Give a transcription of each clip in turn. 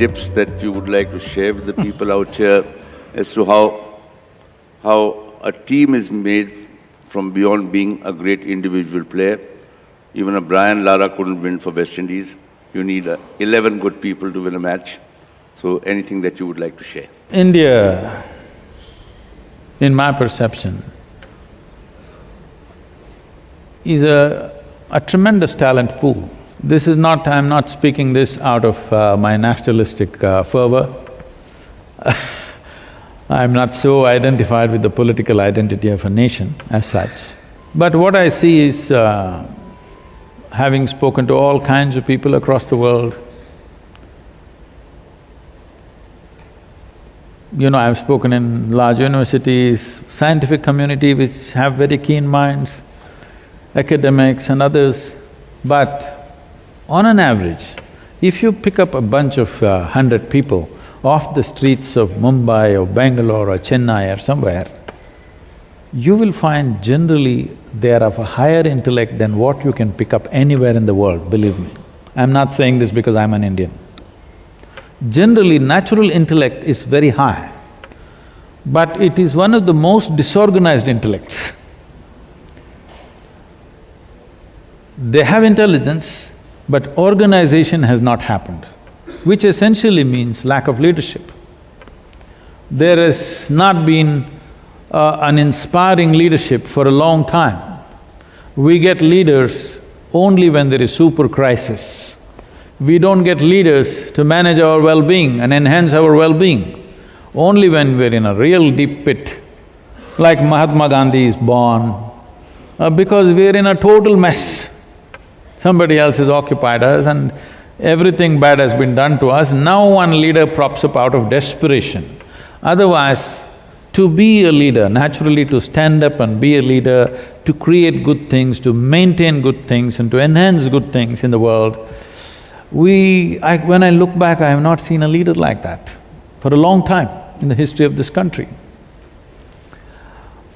tips that you would like to share with the people out here as to how a team is made from beyond being a great individual player? Even a Brian Lara couldn't win for West Indies. You need 11 good people to win a match. So anything that you would like to share? India, in my perception, is a tremendous talent pool. This is not… I'm not speaking this out of my nationalistic fervor. I'm not so identified with the political identity of a nation as such. But what I see is, having spoken to all kinds of people across the world, I've spoken in large universities, scientific community which have very keen minds, academics and others, but on an average, if you pick up a bunch of 100 people off the streets of Mumbai or Bangalore or Chennai or somewhere, you will find generally they are of a higher intellect than what you can pick up anywhere in the world, believe me. I'm not saying this because I'm an Indian. Generally, natural intellect is very high, but it is one of the most disorganized intellects. They have intelligence, but organization has not happened, which essentially means lack of leadership. There has not been an inspiring leadership for a long time. We get leaders only when there is super crisis. We don't get leaders to manage our well-being and enhance our well-being. Only when we're in a real deep pit, like Mahatma Gandhi is born, because we're in a total mess. Somebody else has occupied us and everything bad has been done to us. Now one leader props up out of desperation. Otherwise, to be a leader, naturally to stand up and be a leader, to create good things, to maintain good things and to enhance good things in the world, when I look back, I have not seen a leader like that for a long time in the history of this country.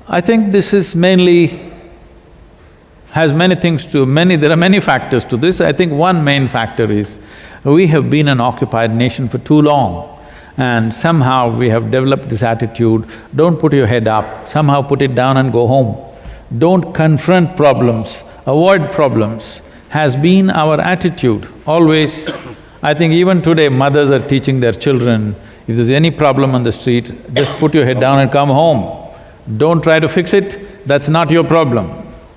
I think this is mainly… has many things to… there are many factors to this. I think one main factor is we have been an occupied nation for too long and somehow we have developed this attitude, don't put your head up, somehow put it down and go home. Don't confront problems, avoid problems, has been our attitude always. I think even today mothers are teaching their children, if there's any problem on the street, just put your head down and come home. Don't try to fix it, that's not your problem.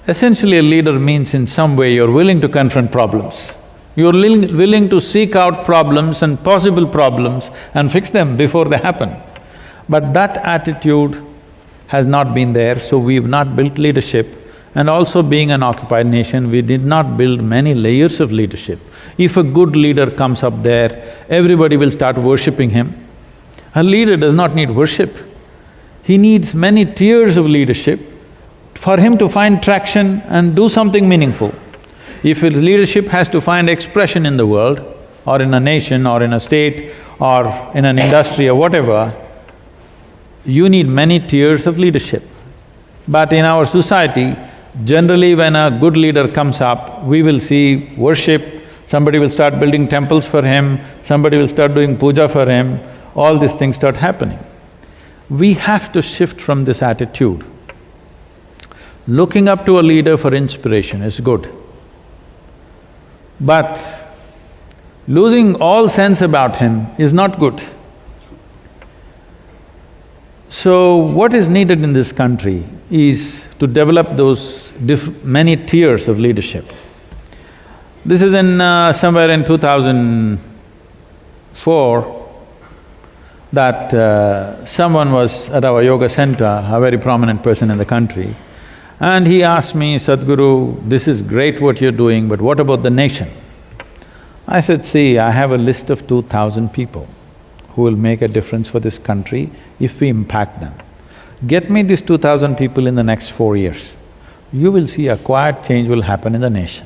Essentially, a leader means in some way you're willing to confront problems. You're willing to seek out problems and possible problems and fix them before they happen. But that attitude has not been there, so we've not built leadership. And also being an occupied nation, we did not build many layers of leadership. If a good leader comes up there, everybody will start worshipping him. A leader does not need worship. He needs many tiers of leadership for him to find traction and do something meaningful. If his leadership has to find expression in the world, or in a nation, or in a state, or in an industry or whatever, you need many tiers of leadership. But in our society, generally when a good leader comes up, we will see worship, somebody will start building temples for him, somebody will start doing puja for him, all these things start happening. We have to shift from this attitude. Looking up to a leader for inspiration is good, but losing all sense about him is not good. So, what is needed in this country is to develop those many tiers of leadership. This is in… somewhere in 2004 that someone was at our yoga center, a very prominent person in the country, and he asked me, Sadhguru, this is great what you're doing, but what about the nation? I said, see, I have a list of 2,000 people who will make a difference for this country if we impact them. Get me these 2,000 people in the next 4 years. You will see a quiet change will happen in the nation.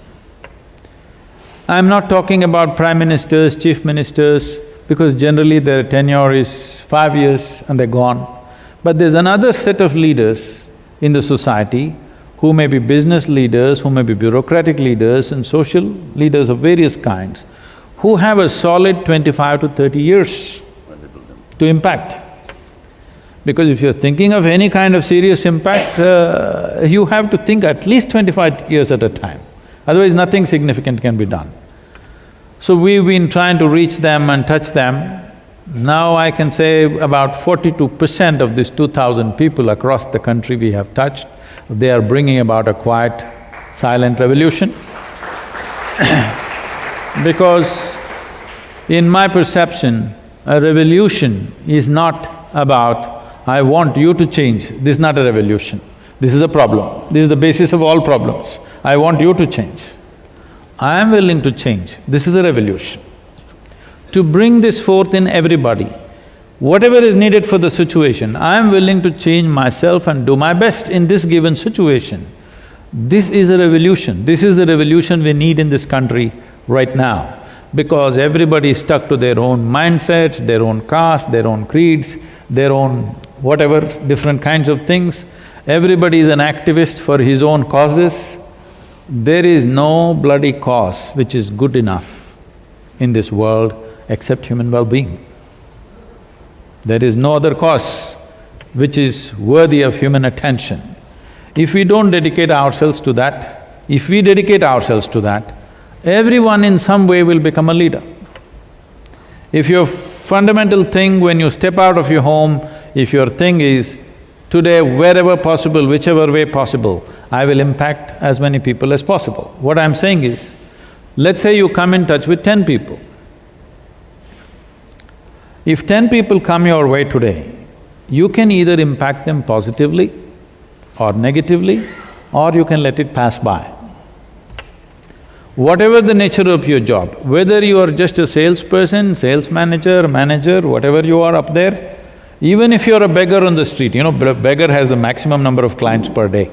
I'm not talking about prime ministers, chief ministers, because generally their tenure is 5 years and they're gone. But there's another set of leaders in the society who may be business leaders, who may be bureaucratic leaders and social leaders of various kinds, who have a solid 25 to 30 years to impact. Because if you're thinking of any kind of serious impact, you have to think at least 25 years at a time, otherwise nothing significant can be done. So we've been trying to reach them and touch them. Now I can say about 42% of these 2,000 people across the country we have touched, they are bringing about a quiet, silent revolution. Because in my perception, a revolution is not about, I want you to change. This is not a revolution. This is a problem. This is the basis of all problems. I want you to change. I am willing to change. This is a revolution. To bring this forth in everybody, whatever is needed for the situation, I am willing to change myself and do my best in this given situation. This is a revolution. This is the revolution we need in this country right now, because everybody is stuck to their own mindsets, their own caste, their own creeds, their own whatever, different kinds of things. Everybody is an activist for his own causes. There is no bloody cause which is good enough in this world except human well-being. There is no other cause which is worthy of human attention. If we don't dedicate ourselves to that, if we dedicate ourselves to that, everyone in some way will become a leader. If your fundamental thing when you step out of your home, if your thing is, today wherever possible, whichever way possible, I will impact as many people as possible. What I'm saying is, let's say you come in touch with 10 people. If 10 people come your way today, you can either impact them positively or negatively, or you can let it pass by. Whatever the nature of your job, whether you are just a salesperson, sales manager, whatever you are up there, even if you're a beggar on the street, you know, beggar has the maximum number of clients per day.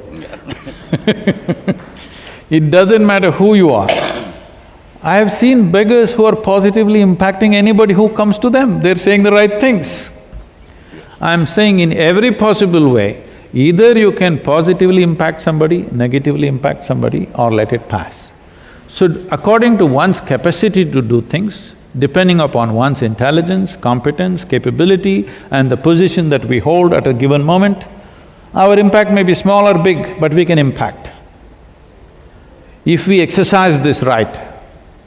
It doesn't matter who you are. I have seen beggars who are positively impacting anybody who comes to them, they're saying the right things. I'm saying in every possible way, either you can positively impact somebody, negatively impact somebody, or let it pass. So according to one's capacity to do things, depending upon one's intelligence, competence, capability and the position that we hold at a given moment, our impact may be small or big, but we can impact. If we exercise this right,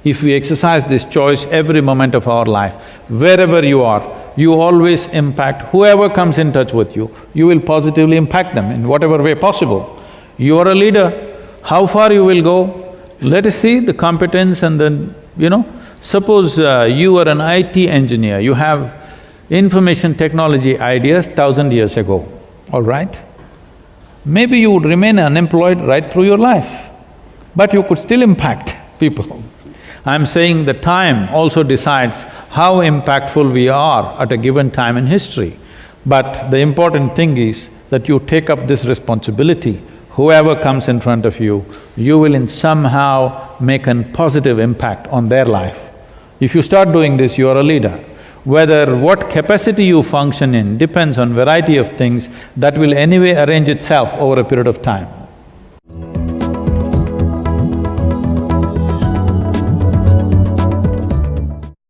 if we exercise this choice every moment of our life, wherever you are, you always impact whoever comes in touch with you, you will positively impact them in whatever way possible. You are a leader, how far you will go, let us see the competence and then, suppose you are an IT engineer, you have information technology ideas 1,000 years ago, all right? Maybe you would remain unemployed right through your life, but you could still impact people. I'm saying the time also decides how impactful we are at a given time in history. But the important thing is that you take up this responsibility. Whoever comes in front of you, you will in somehow make a positive impact on their life. If you start doing this, you are a leader. Whether what capacity you function in depends on variety of things that will anyway arrange itself over a period of time.